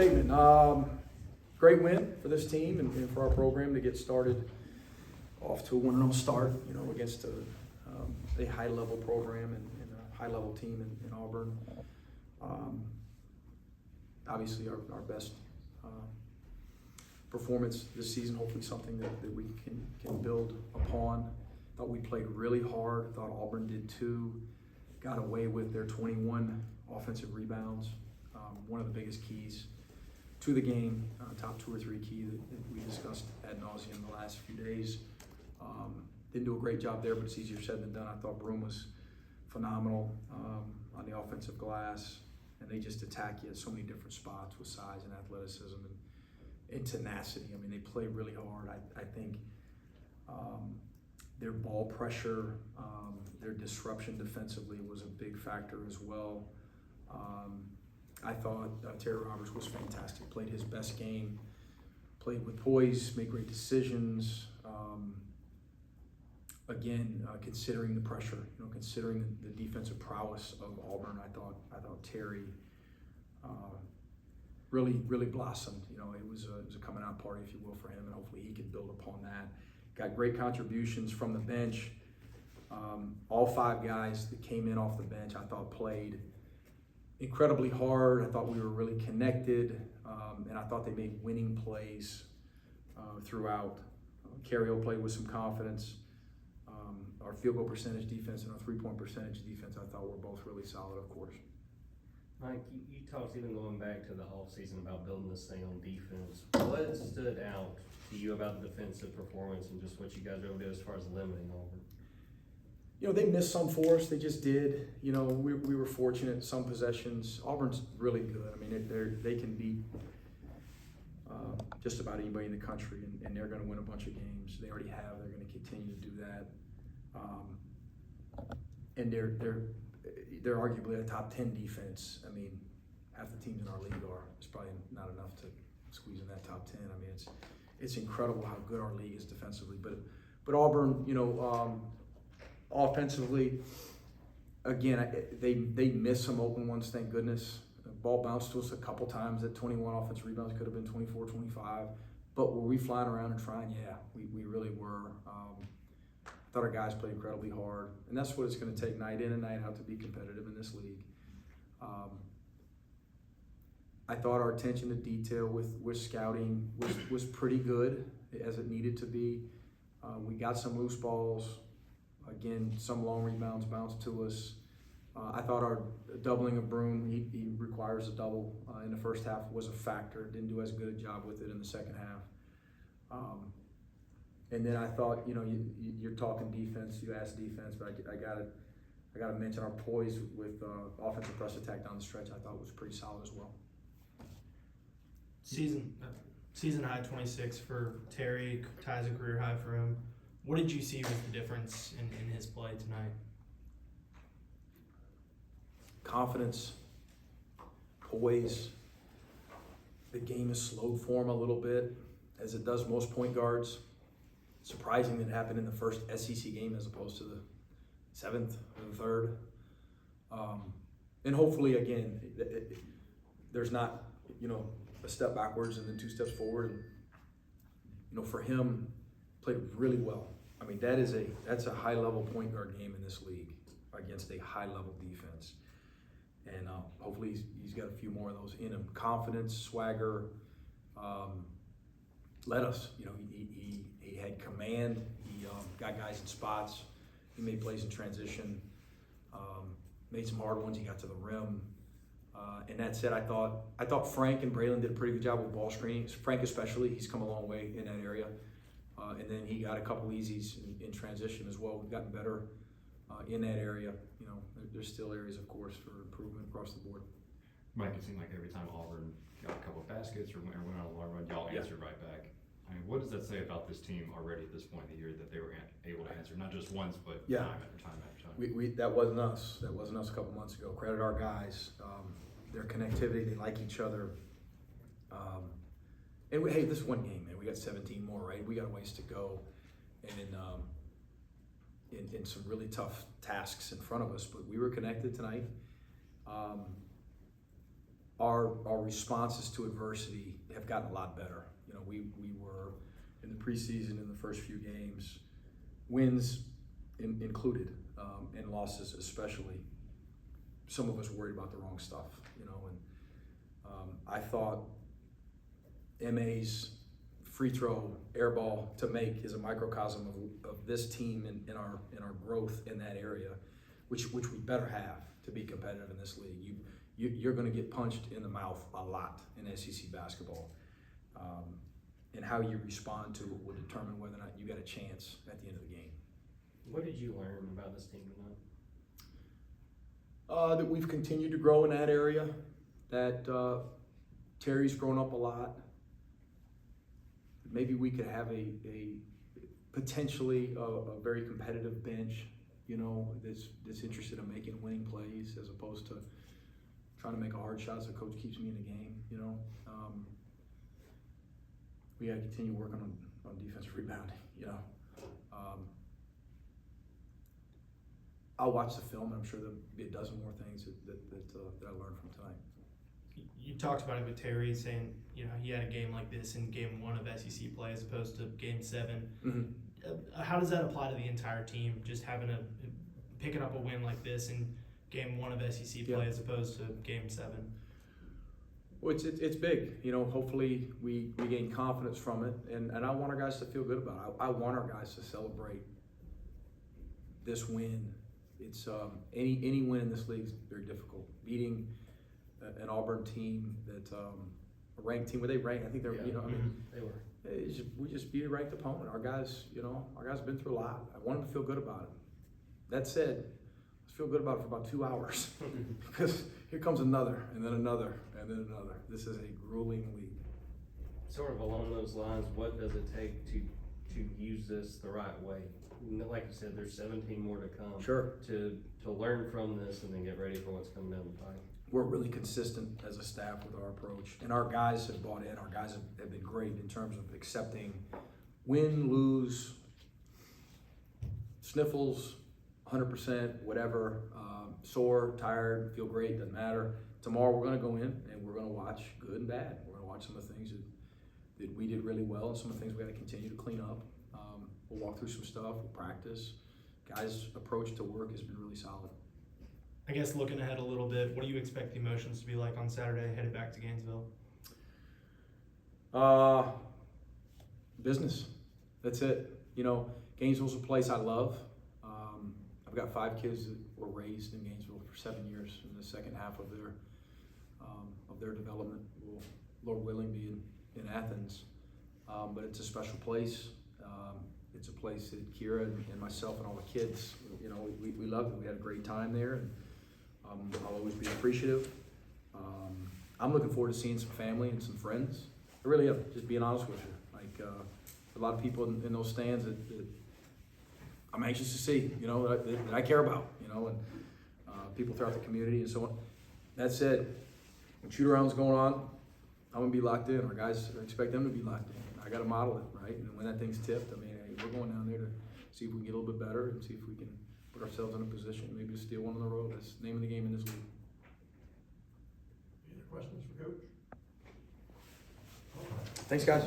Statement. Great win for this team and for our program to get started off to a 1-0 start, against a high-level program and a high-level team in Auburn. Obviously, our best performance this season, hopefully something that we can build upon. Thought we played really hard. Thought Auburn did too. Got away with their 21 offensive rebounds. One of the biggest keys to the game, top 2 or 3 key that we discussed ad nauseum in the last few days. Didn't do a great job there, but it's easier said than done. I thought Broome was phenomenal on the offensive glass, and they just attack you at so many different spots with size and athleticism and tenacity. I mean, they play really hard. I think their ball pressure, their disruption defensively was a big factor as well. I thought Terry Roberts was fantastic, played his best game, played with poise, made great decisions. Again, considering the pressure, considering the defensive prowess of Auburn, I thought Terry really blossomed. It was a coming out party, if you will, for him, and hopefully he could build upon that. Got great contributions from the bench. All 5 guys that came in off the bench, I thought played incredibly hard. I thought we were really connected, and I thought they made winning plays throughout. Carrio played with some confidence. Our field goal percentage defense and our 3-point percentage defense, I thought were both really solid, of course. Mike, you talked even going back to the offseason about building this thing on defense. What stood out to you about the defensive performance and just what you guys were able to do as far as limiting Auburn? They missed some for us. They just did. We were fortunate some possessions. Auburn's really good. I mean, they can beat just about anybody in the country, and they're going to win a bunch of games. They already have. They're going to continue to do that. And they're arguably a top 10 defense. I mean, half the teams in our league are. It's probably not enough to squeeze in that top 10. I mean, it's incredible how good our league is defensively. But Auburn, offensively, again, they missed some open ones, thank goodness. The ball bounced to us a couple times at 21 offensive rebounds, could have been 24, 25. But were we flying around and trying? Yeah, we really were. I thought our guys played incredibly hard, and that's what it's going to take night in and night out to be competitive in this league. I thought our attention to detail with scouting was pretty good, as it needed to be. We got some loose balls. Again, some long rebounds bounced to us. I thought our doubling of Broome, he requires a double in the first half, was a factor. Didn't do as good a job with it in the second half. And then I thought, you're talking defense, you asked defense, but I got to mention our poise with offensive press attack down the stretch. I thought was pretty solid as well. Season high 26 for Terry, ties a career high for him. What did you see was the difference in his play tonight? Confidence, poise. The game has slowed for him a little bit, as it does most point guards. Surprising that it happened in the first SEC game as opposed to the 7th or the 3rd. And hopefully, again, there's not, a step backwards and then 2 steps forward. And, for him, played really well. I mean, that's a high-level point guard game in this league against a high-level defense. And hopefully he's got a few more of those in him. Confidence, swagger, led us. He had command. He got guys in spots. He made plays in transition. Made some hard ones. He got to the rim. And that said, I thought Frank and Braylon did a pretty good job with ball screening. Frank especially, he's come a long way in that area. And then he got a couple easies in transition as well. We've gotten better in that area. There's still areas, of course, for improvement across the board. Mike, it seemed like every time Auburn got a couple of baskets or went on a long run, y'all answered right back. I mean, what does that say about this team already at this point in the year that they were able to answer, not just once, but time after time after time? That wasn't us. That wasn't us a couple months ago. Credit our guys. Their connectivity, they like each other. And hey, this is one game, man. We got 17 more, right? We got a ways to go. And in some really tough tasks in front of us, but we were connected tonight. our responses to adversity have gotten a lot better. You know, we were in the preseason in the first few games, wins included, and losses especially. Some of us worried about the wrong stuff, you know, and I thought MA's free throw air ball to make is a microcosm of this team and our growth in that area, which we better have to be competitive in this league. You're going to get punched in the mouth a lot in SEC basketball, and how you respond to it will determine whether or not you got a chance at the end of the game. What did you learn about this team tonight? That we've continued to grow in that area, that Terry's grown up a lot. Maybe we could have a potentially a very competitive bench, you know, that's interested in making winning plays as opposed to trying to make a hard shot so coach keeps me in the game, you know. We got to continue working on defensive rebounding, you know. I'll watch the film, and I'm sure there'll be a dozen more things that I learned from tonight. You talked about it with Terry saying, you know, he had a game like this in game 1 of SEC play as opposed to game 7. Mm-hmm. How does that apply to the entire team? Just picking up a win like this in game 1 of SEC play as opposed to game 7. Well, it's big. You know, hopefully we gain confidence from it, and I want our guys to feel good about it. I want our guys to celebrate this win. It's any win in this league is very difficult. Beating an Auburn team that a ranked team where they rank, I think they're you know, I mean, They were. we just beat a ranked opponent. Our guys, you know, have been through a lot. I want them to feel good about it. That said, let's feel good about it for about 2 hours because here comes another, and then another, and then another. This is a grueling league. Sort of along those lines, what does it take to use this the right way? Like you said, there's 17 more to come. Sure. To learn from this and then get ready for what's coming down the pike. We're really consistent as a staff with our approach, and our guys have bought in. Our guys have been great in terms of accepting win, lose, sniffles, 100%, whatever, sore, tired, feel great, doesn't matter. Tomorrow we're going to go in and we're going to watch good and bad. We're going to watch some of the things that we did really well and some of the things we got to continue to clean up. We'll walk through some stuff, we'll practice. Guys' approach to work has been really solid. I guess looking ahead a little bit, what do you expect the emotions to be like on Saturday headed back to Gainesville? Business. That's it. You know, Gainesville's a place I love. I've got 5 kids that were raised in Gainesville for 7 years. In the second half of their development will, Lord willing, be in Athens. But it's a special place. It's a place that Kira and myself and all the kids, you know, we loved it. We had a great time there, and I'll always be appreciative. I'm looking forward to seeing some family and some friends. I really am, just being honest with you. Like a lot of people in those stands that I'm anxious to see, you know, that I care about, you know, and people throughout the community and so on. That said, when shoot-around's going on, I'm gonna be locked in. Our guys, I expect them to be locked in. I gotta model it, right? And when that thing's tipped, I mean, we're going down there to see if we can get a little bit better and see if we can put ourselves in a position, maybe to steal one on the road. That's the name of the game in this league. Any other questions for Coach? Thanks, guys.